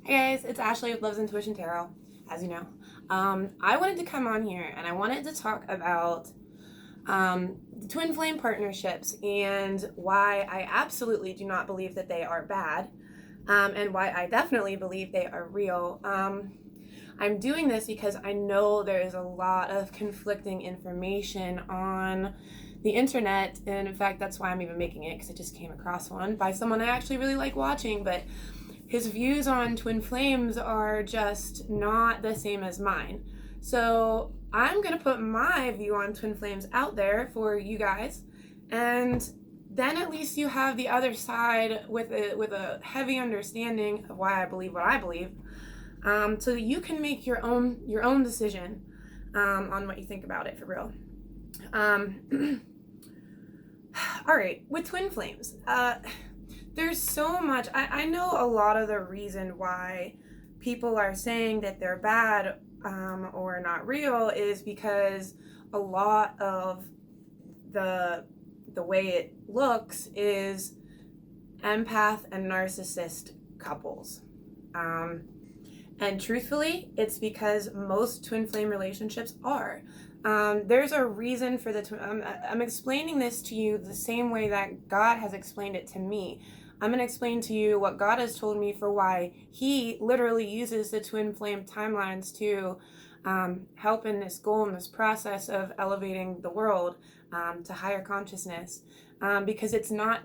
Hey guys, it's Ashley with Loves Intuition Tarot, as you know. I wanted to come on here and I wanted to talk about the twin flame partnerships and why I absolutely do not believe that they are bad, and why I definitely believe they are real. I'm doing this because I know there is a lot of conflicting information on the internet, and in fact, that's why I'm even making it, because I just came across one by someone I actually really like watching, but his views on twin flames are just not the same as mine. So I'm going to put my view on twin flames out there for you guys, and then at least you have the other side with a heavy understanding of why I believe what I believe, so that you can make your own decision on what you think about it for real. All right, with twin flames, there's so much. I know a lot of the reason why people are saying that they're bad, or not real, is because a lot of the way it looks is empath and narcissist couples. And truthfully, it's because most twin flame relationships are. There's a reason for the I'm explaining this to you the same way that God has explained it to me. I'm going to explain to you what God has told me for why He literally uses the twin flame timelines to help in this goal, in this process of elevating the world to higher consciousness. Because it's not,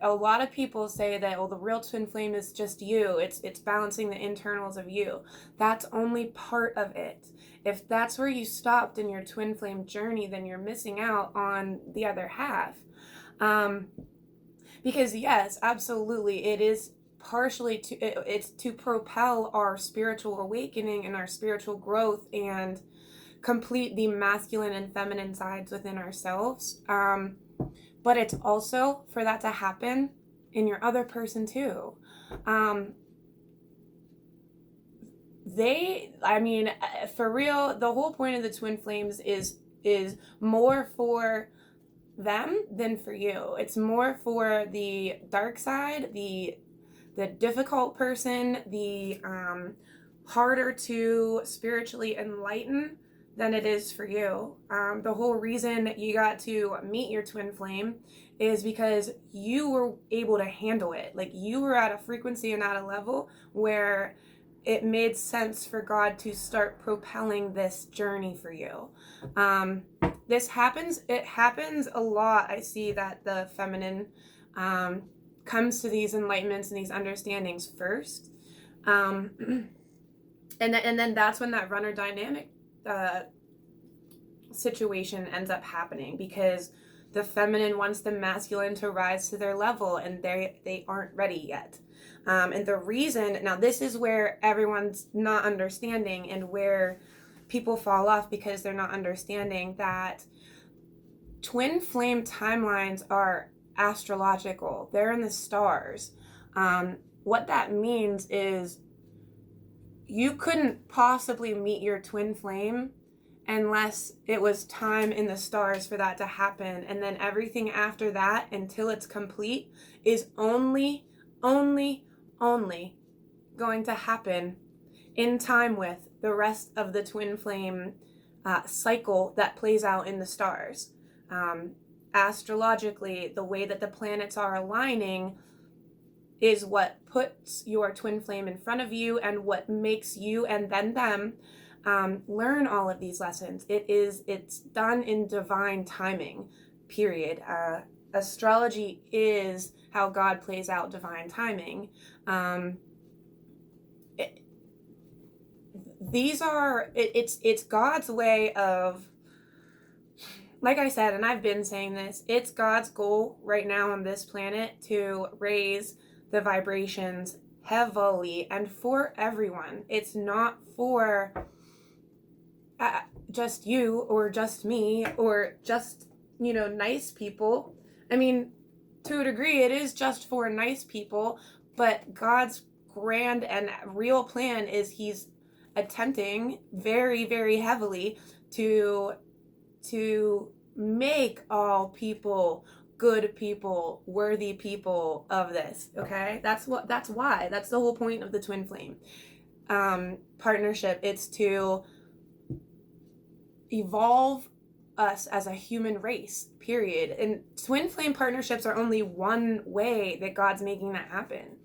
a lot of people say that, well, the real twin flame is just you. It's balancing the internals of you. That's only part of it. If that's where you stopped in your twin flame journey, then you're missing out on the other half. Because yes, absolutely, it is partially it's to propel our spiritual awakening and our spiritual growth and complete the masculine and feminine sides within ourselves. But it's also for that to happen in your other person too. For real, the whole point of the twin flames is more for them than for you. It's more for the dark side, the difficult person, the harder to spiritually enlighten than it is for you. The whole reason you got to meet your twin flame is because you were able to handle it. Like, you were at a frequency and at a level where it made sense for God to start propelling this journey for you. It happens a lot. I see that the feminine comes to these enlightenments and these understandings first. And then that's when that runner dynamic situation ends up happening, because the feminine wants the masculine to rise to their level, and they aren't ready yet. And the reason, now this is where everyone's not understanding and where people fall off, because they're not understanding that twin flame timelines are astrological. They're in the stars. What that means is you couldn't possibly meet your twin flame unless it was time in the stars for that to happen. And then everything after that, until it's complete, is only going to happen in time with the rest of the twin flame cycle that plays out in the stars. Astrologically, the way that the planets are aligning is what puts your twin flame in front of you, and what makes you and then them learn all of these lessons. It's done in divine timing, period. Astrology is how God plays out divine timing. It's God's way of, like I said, and I've been saying this, it's God's goal right now on this planet to raise the vibrations heavily and for everyone. It's not for just you or just me or just, nice people. I mean, to a degree, it is just for nice people, but God's grand and real plan is He's attempting very, very heavily to make all people good people, worthy people of this, okay? That's why. That's the whole point of the twin flame partnership. It's to evolve us as a human race, period. And twin flame partnerships are only one way that God's making that happen.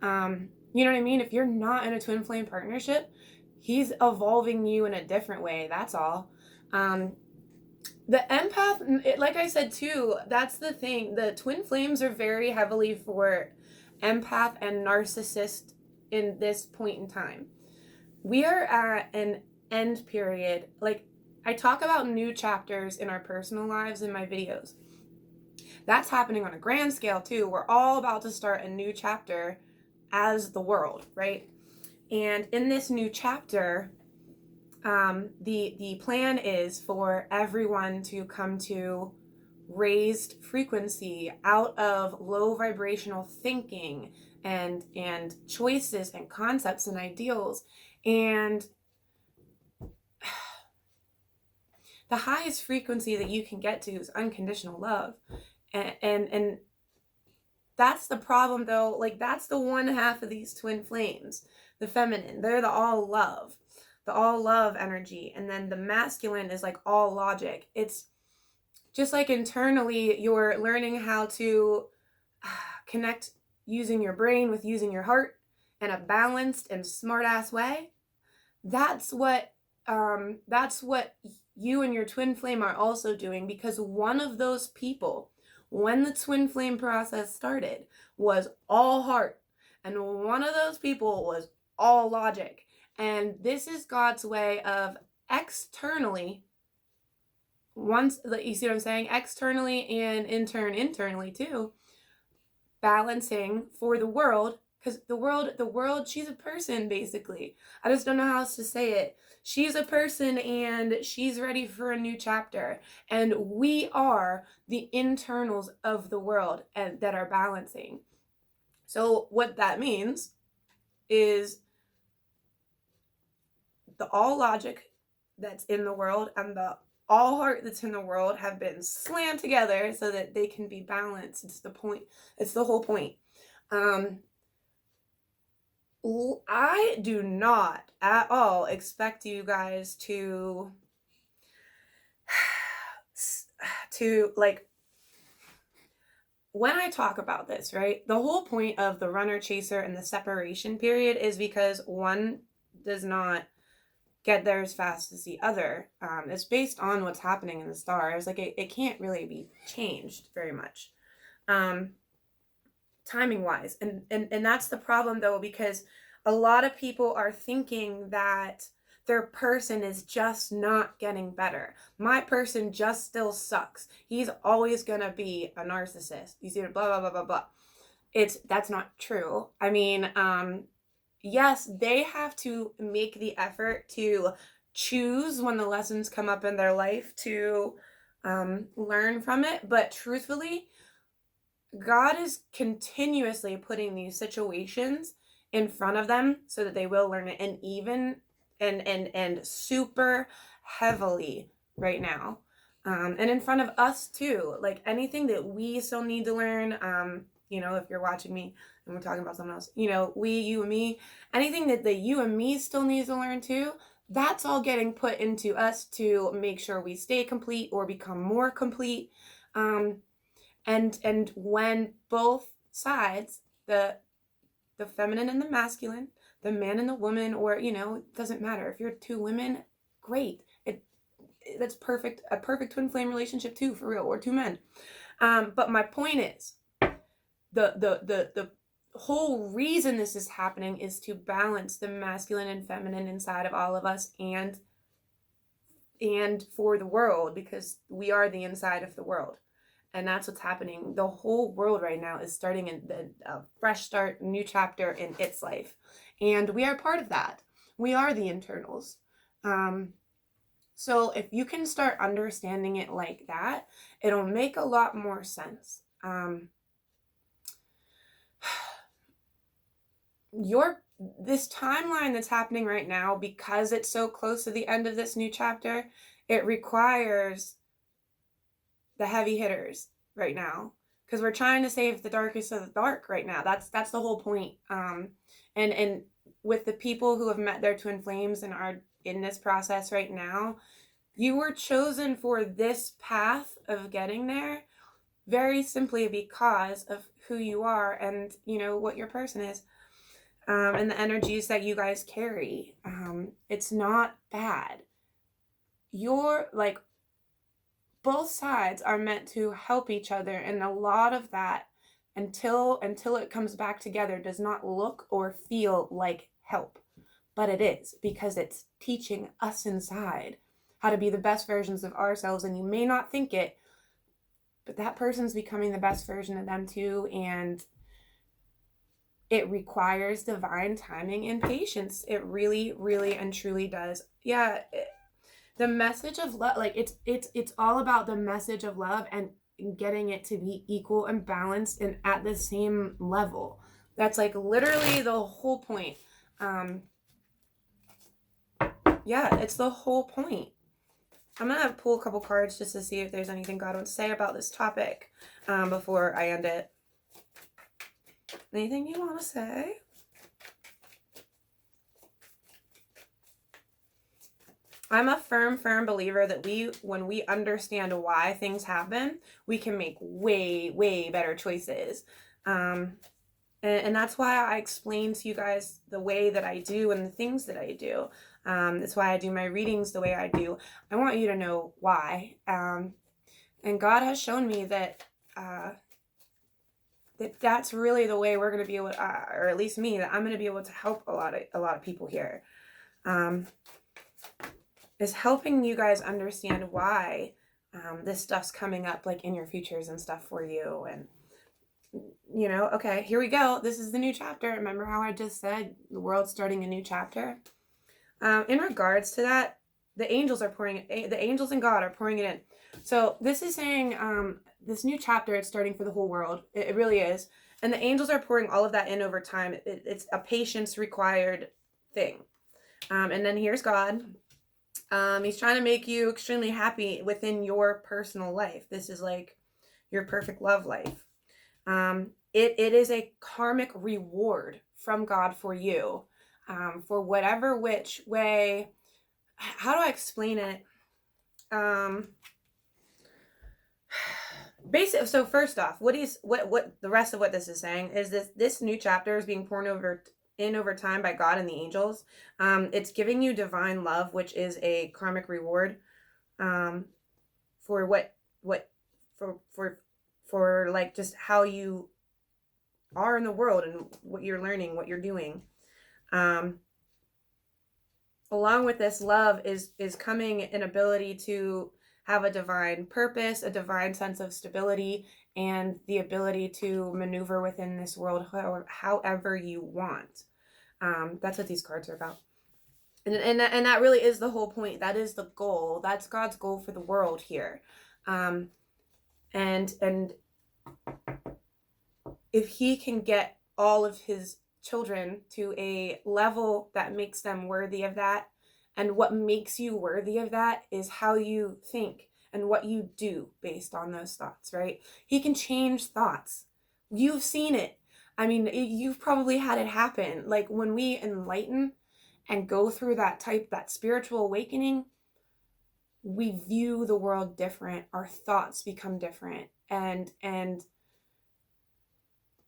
You know what I mean? If you're not in a twin flame partnership, he's evolving you in a different way. That's all. The empath, like I said too, that's the thing. The twin flames are very heavily for empath and narcissist in this point in time. We are at an end period. Like, I talk about new chapters in our personal lives in my videos. That's happening on a grand scale too. We're all about to start a new chapter as the world, right? And in this new chapter, the plan is for everyone to come to raised frequency out of low vibrational thinking and choices and concepts and ideals. And the highest frequency that you can get to is unconditional love. And that's the problem though. Like, that's the one half of these twin flames, the feminine. They're the all love energy. And then the masculine is like all logic. It's just like internally you're learning how to connect using your brain with using your heart in a balanced and smart ass way. That's what you and your twin flame are also doing, because one of those people, when the twin flame process started, was all heart, and one of those people was all logic. And this is God's way of externally, once, you see what I'm saying, externally and internally too, balancing for the world. Because the world, she's a person, basically. I just don't know how else to say it. She's a person and she's ready for a new chapter. And we are the internals of the world and that are balancing. So what that means is the all logic that's in the world and the all heart that's in the world have been slammed together so that they can be balanced. It's the point. It's the whole point. I do not at all expect you guys to like, when I talk about this, right, the whole point of the runner chaser and the separation period is because one does not get there as fast as the other. It's based on what's happening in the stars. Like, it can't really be changed very much. Timing wise. And that's the problem though, because a lot of people are thinking that their person is just not getting better. My person just still sucks. He's always gonna be a narcissist. You see, blah, blah, blah, blah, blah. That's not true. I mean, yes, they have to make the effort to choose when the lessons come up in their life to learn from it. But truthfully, God is continuously putting these situations in front of them so that they will learn it, and even and super heavily right now, and in front of us too. Like, anything that we still need to learn, you know, if you're watching me and we're talking about someone else, you know, you and me, anything that the you and me still needs to learn too, that's all getting put into us to make sure we stay complete or become more complete. And when both sides, the feminine and the masculine, the man and the woman, or, you know, it doesn't matter. If you're two women, great. That's perfect. A perfect twin flame relationship too, for real, or two men. But my point is, the whole reason this is happening is to balance the masculine and feminine inside of all of us, and for the world, because we are the inside of the world. And that's what's happening. The whole world right now is starting a fresh start, new chapter in its life. And we are part of that. We are the internals. So if you can start understanding it like that, it'll make a lot more sense. This timeline that's happening right now, because it's so close to the end of this new chapter, it requires the heavy hitters. right now, because we're trying to save the darkest of the dark right now. That's the whole point. And with the people who have met their twin flames and are in this process right now, you were chosen for this path of getting there very simply because of who you are and, you know, what your person is, and the energies that you guys carry. It's not bad. You're like, both sides are meant to help each other, and a lot of that, until it comes back together, does not look or feel like help, but it is, because it's teaching us inside how to be the best versions of ourselves. And you may not think it, but that person's becoming the best version of them too, and it requires divine timing and patience. It really, really and truly does. Yeah, the message of love, like it's all about the message of love and getting it to be equal and balanced and at the same level. That's like literally the whole point. Yeah, it's the whole point. I'm gonna pull a couple cards just to see if there's anything God would say about this topic before I end it. Anything you want to say? I'm a firm believer that when we understand why things happen, we can make way better choices. And that's why I explain to you guys the way that I do and the things that I do. That's why I do my readings the way I do. I want you to know why. And God has shown me that that's really the way we're going to be able to, or at least me, that I'm going to be able to help a lot of people here. Is helping you guys understand why this stuff's coming up, like in your futures and stuff for you. And, you know, okay, here we go. This is the new chapter. Remember how I just said the world's starting a new chapter? In regards to that, the angels and God are pouring it in. So this is saying this new chapter, it's starting for the whole world. It really is. And the angels are pouring all of that in over time. It's a patience required thing. And then here's God. He's trying to make you extremely happy within your personal life. This is like your perfect love life. It is a karmic reward from God for you, for whatever which way. How do I explain it? Basic. So first off, what the rest of what this is saying is this new chapter is being poured over time by God and the angels. It's giving you divine love, which is a karmic reward for for like just how you are in the world and what you're learning, what you're doing. Along with this love is coming an ability to have a divine purpose, a divine sense of stability, and the ability to maneuver within this world however you want. That's what these cards are about. And that really is the whole point. That is the goal. That's God's goal for the world here. And if he can get all of his children to a level that makes them worthy of that, and what makes you worthy of that is how you think and what you do based on those thoughts, right? He can change thoughts. You've seen it. I mean, you've probably had it happen. Like when we enlighten and go through that spiritual awakening, we view the world different. Our thoughts become different. And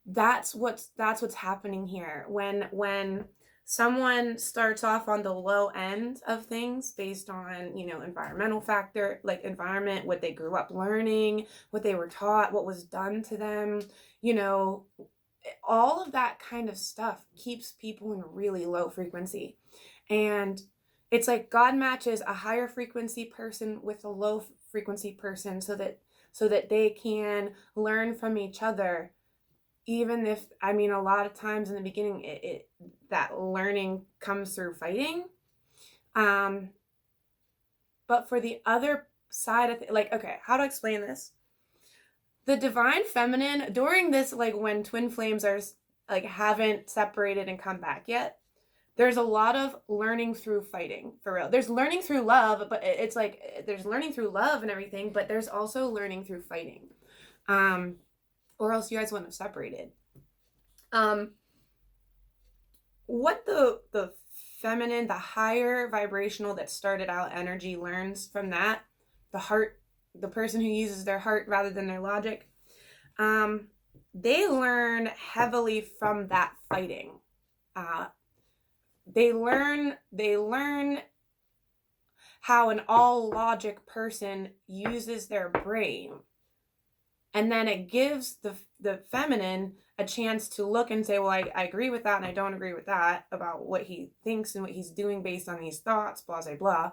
that's what's happening here. When someone starts off on the low end of things based on, you know, environmental factor, like environment, what they grew up learning, what they were taught, what was done to them, you know, all of that kind of stuff keeps people in really low frequency. And it's like God matches a higher frequency person with a low frequency person so that they can learn from each other. Even if, I mean, a lot of times in the beginning, that learning comes through fighting. But for the other side of like, okay, how to explain this? The divine feminine, during this, like when twin flames are like haven't separated and come back yet, there's a lot of learning through fighting, for real. There's learning through love, but it's like there's learning through love and everything, but there's also learning through fighting. or else you guys wouldn't have separated. What the feminine, the higher vibrational that started out energy learns from that, the heart, the person who uses their heart rather than their logic, they learn heavily from that fighting. They learn how an all logic person uses their brain, and then it gives the feminine a chance to look and say, well, I agree with that and I don't agree with that about what he thinks and what he's doing based on these thoughts, blah blah blah.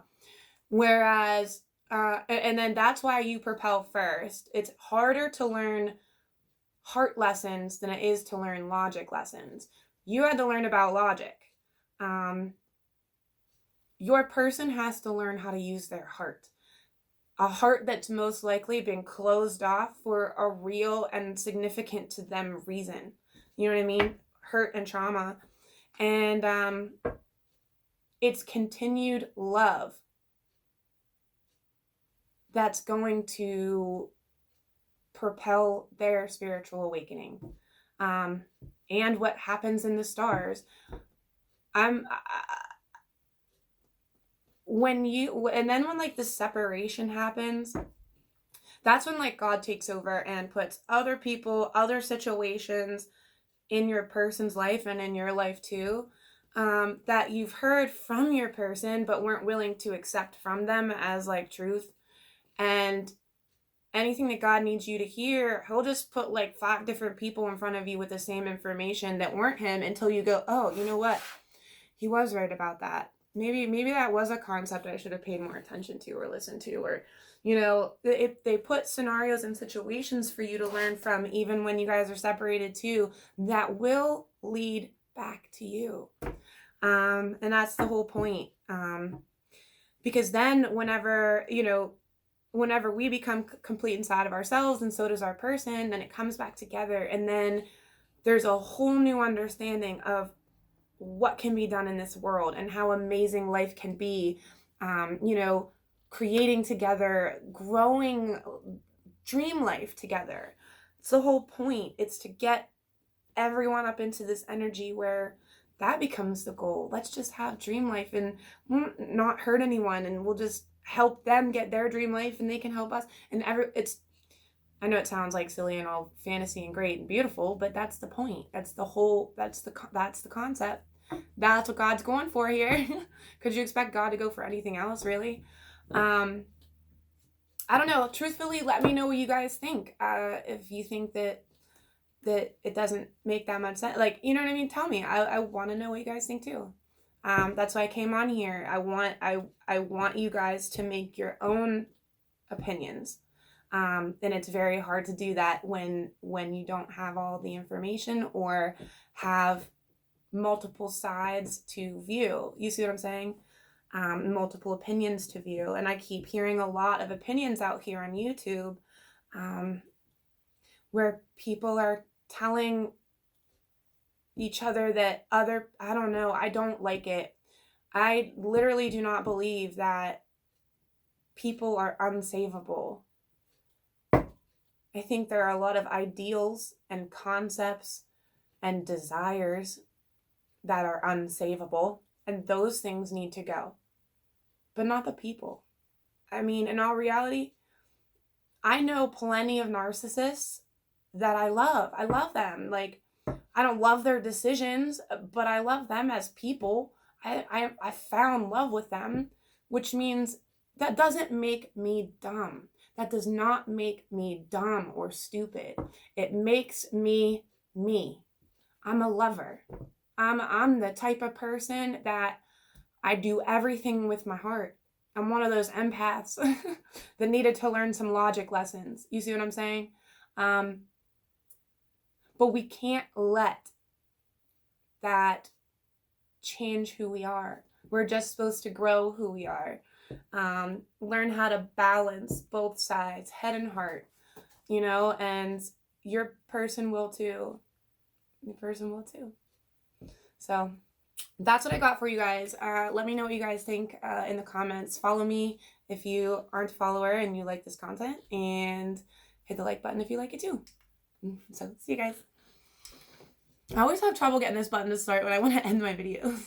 Whereas and then that's why you propel first. It's harder to learn heart lessons than it is to learn logic lessons. You had to learn about logic. Your person has to learn how to use their heart. A heart that's most likely been closed off for a real and significant to them reason. You know what I mean? Hurt and trauma. And it's continued love that's going to propel their spiritual awakening. And what happens in the stars. When like the separation happens, that's when like God takes over and puts other people, other situations in your person's life and in your life too, that you've heard from your person but weren't willing to accept from them as like truth. And anything that God needs you to hear, he'll just put like 5 different people in front of you with the same information that weren't him, until you go, oh, you know what? He was right about that. Maybe that was a concept I should have paid more attention to or listened to. Or, you know, if they put scenarios and situations for you to learn from, even when you guys are separated too, that will lead back to you. And that's the whole point. Because then whenever we become complete inside of ourselves, and so does our person, then it comes back together. And then there's a whole new understanding of what can be done in this world and how amazing life can be, creating together, growing dream life together. It's the whole point. It's to get everyone up into this energy where that becomes the goal. Let's just have dream life and not hurt anyone, and we'll just help them get their dream life and they can help us. And I know it sounds like silly and all fantasy and great and beautiful, but that's the point. That's the concept. That's what God's going for here. Could you expect God to go for anything else, really? I don't know. Truthfully, let me know what you guys think. If you think that it doesn't make that much sense, like, you know what I mean? Tell me. I want to know what you guys think too. That's why I came on here. I want you guys to make your own opinions. And it's very hard to do that when you don't have all the information or have multiple sides to view. You see what I'm saying? Multiple opinions to view. And I keep hearing a lot of opinions out here on YouTube, where people are telling each other that I don't know, I don't like it. I literally do not believe that people are unsavable. I think there are a lot of ideals and concepts and desires that are unsavable, and those things need to go, but not the people. I mean, in all reality, I know plenty of narcissists that I love. I love them. Like, I don't love their decisions, but I love them as people. I found love with them, which means that doesn't make me dumb. That does not make me dumb or stupid. It makes me me. I'm a lover. I'm the type of person that I do everything with my heart. I'm one of those empaths that needed to learn some logic lessons. You see what I'm saying? But we can't let that change who we are. We're just supposed to grow who we are. Learn how to balance both sides, head and heart, and your person will too. Your person will too. So that's what I got for you guys. Let me know what you guys think in the comments. Follow me if you aren't a follower and you like this content. And hit the like button if you like it too. So, see you guys. I always have trouble getting this button to start when I want to end my videos.